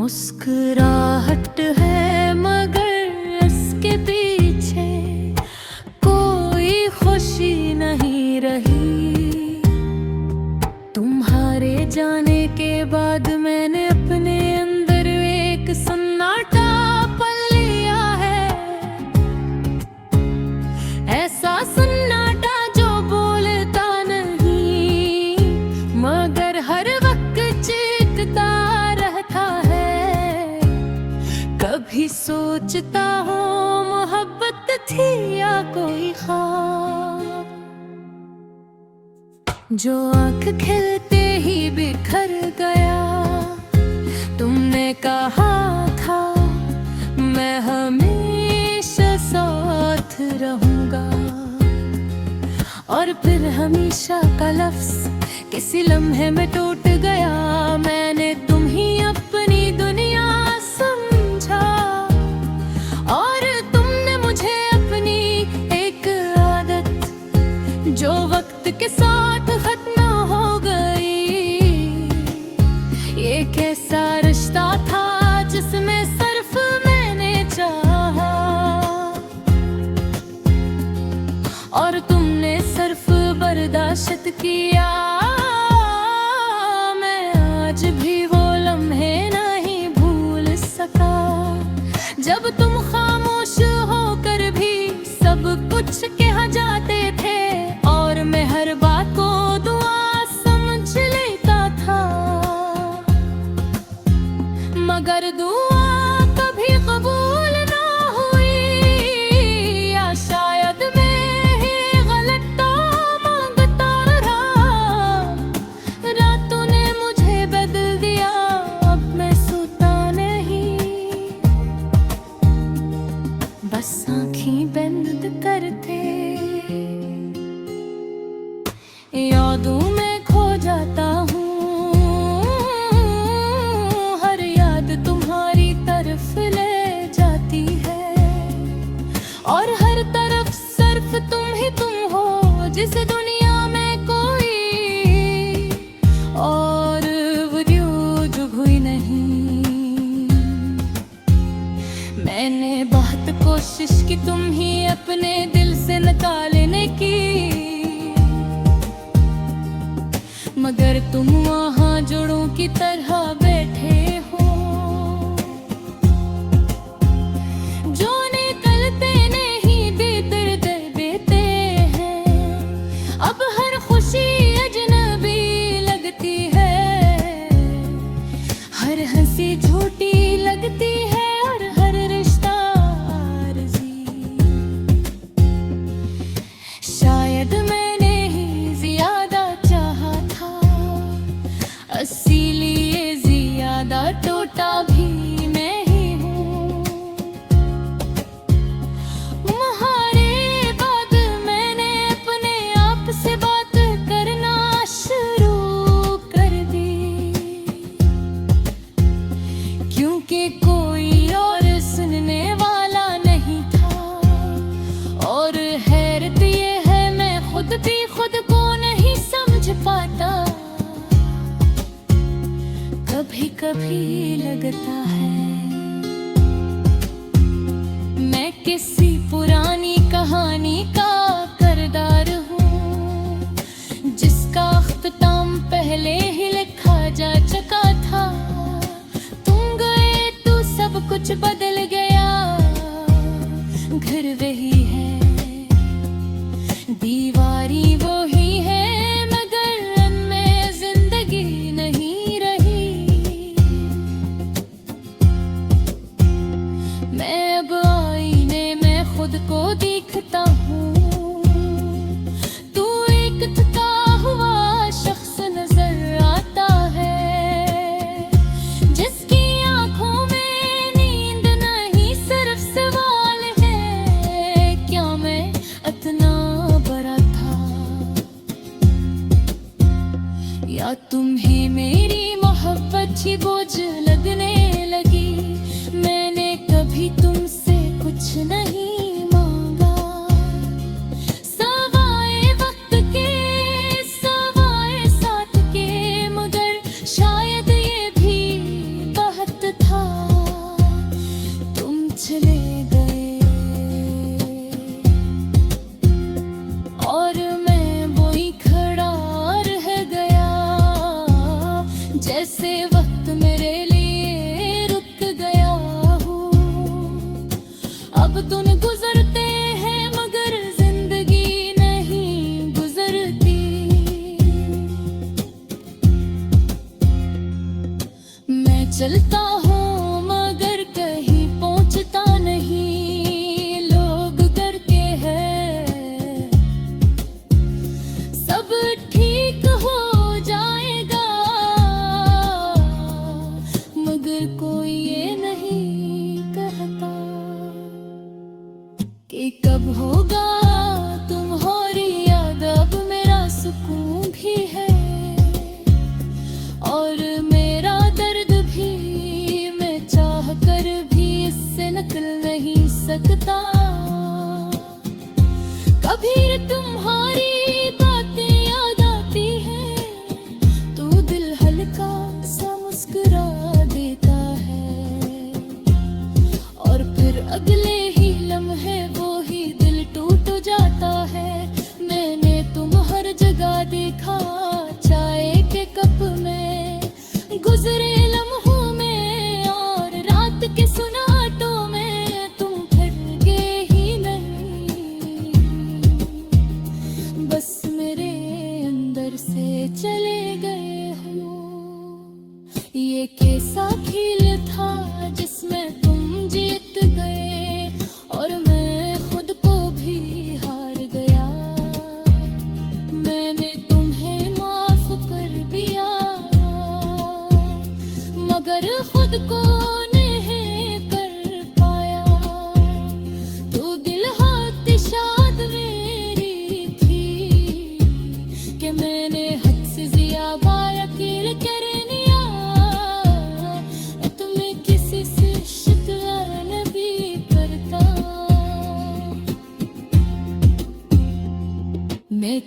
मुस्कुराहट है मगर इसके पीछे कोई खुशी नहीं रही। तुम्हारे जाने के बाद मैंने अपने अंदर एक सन्नाटा पल लिया है, ऐसा सन्नाटा जो बोलता नहीं मगर हर वक्त चीखता रहता है। कभी सोचता हूँ मोहब्बत थी या कोई ख्वाब जो आँख खिलते ही बिखर गया। तुमने कहा था मैं हमेशा साथ रहूंगा, और फिर हमेशा का लफ्ज किसी लम्हे में टूट गया। मैंने तुम ही अपनी दुनिया समझा और तुमने मुझे अपनी एक आदत जो वक्त के साथ खत्म हो गई। ये कैसा रिश्ता था जिसमें सिर्फ मैंने चाहा और तुमने सिर्फ बर्दाश्त किया। मैं आज भी वो लम्हे नहीं भूल सका जब तुम खामोश होकर भी सब कुछ कहा जाते थे और मैं हर बात को दुआ समझ लेता था। मगर दुआ कभी कबूल ना हुई, या शायद मैं ही गलत मांगता रहा। रातों ने मुझे बदल दिया, अब मैं सोता नहीं, बस आँखें बंद करते यादों में खो जाता हूँ। हर याद तुम्हारी तरफ ले जाती है और हर तरफ सिर्फ तुम हो जिस दुनिया में कोई और वजूद हुई नहीं। मैंने बहुत कोशिश की तुम ही अपने दिल से निकालने की, मगर तुम वहाँ जोड़ों की तरह बैठे हो जो निकलते नहीं भीतर दबते हैं। अब हर खुशी अजनबी लगती है, हर हंसी झूठी लगती है और हर रिश्ता आरज़ी। शायद मैंने ही ज्यादा चाहा था, इसीलिए ज्यादा टूटा भी मैं ही हूँ। तुम्हारे बाद मैंने अपने आप से बात करना शुरू कर दी, क्योंकि कोई और सुनने वाला नहीं था। और हैरत ये है मैं खुद भी खुद को नहीं समझ पाता। कभी कभी लगता है मैं किसी पुरानी कहानी का किरदार हूँ जिसका अख्ताम पहले ही लिखा जा चुका था। तुम गए तो सब कुछ बदल गया, घर वही है, दीवारी वो ही है, मगर उनमें जिंदगी नहीं रही। मैं अब आईने में खुद को देखता हूँ, तू एक थका हुआ शख्स नजर आता है जिसकी आंखों में नींद नहीं, सिर्फ सवाल है क्या मैं इतना बड़ा था, या तुम्हें मेरी मोहब्बत ही बोझ लगने लगी। मैंने कभी तुमसे कुछ नहीं मांगा, सवाए वक्त के सवाए साथ के, मगर शायद ये भी बहुत था। जैसे वक्त मेरे लिए रुक गया हो। अब दिन गुजरते हैं मगर जिंदगी नहीं गुजरती। मैं चलता हूँ मगर कहीं पहुँचता नहीं। लोग करके है सब ठीक हो जाएगा, मगर कोई ये नहीं कहता कि कब होगा तुम्हारी याद। अब मेरा सुकून भी है और मेरा दर्द भी, मैं चाह कर भी इससे निकल नहीं सकता। कभी तुम्हारी बातें याद आती हैं तो दिल हल्का सा मुस्कुरा देता है, और फिर अगले ही लम्हे वो ही दिल टूट जाता है। मैंने तुम हर जगह देखा, चाय के कप में, गुजरे लम्हों में और रात के सुनाटों में। तुम फिर गए ही नहीं, बस मेरे अंदर से चले गए हो। ये कैसा खेल था जिसमें तुम जीत गए और मैं खुद को भी हार गया। मैंने तुम्हें माफ कर दिया मगर खुद को नहीं कर पाया। तो दिल हाथ शाद मेरी थी कि मैंने हद से ज्यादा यकीन कर लिया। तुम्हें किसी से शिकवा नहीं करता। मैं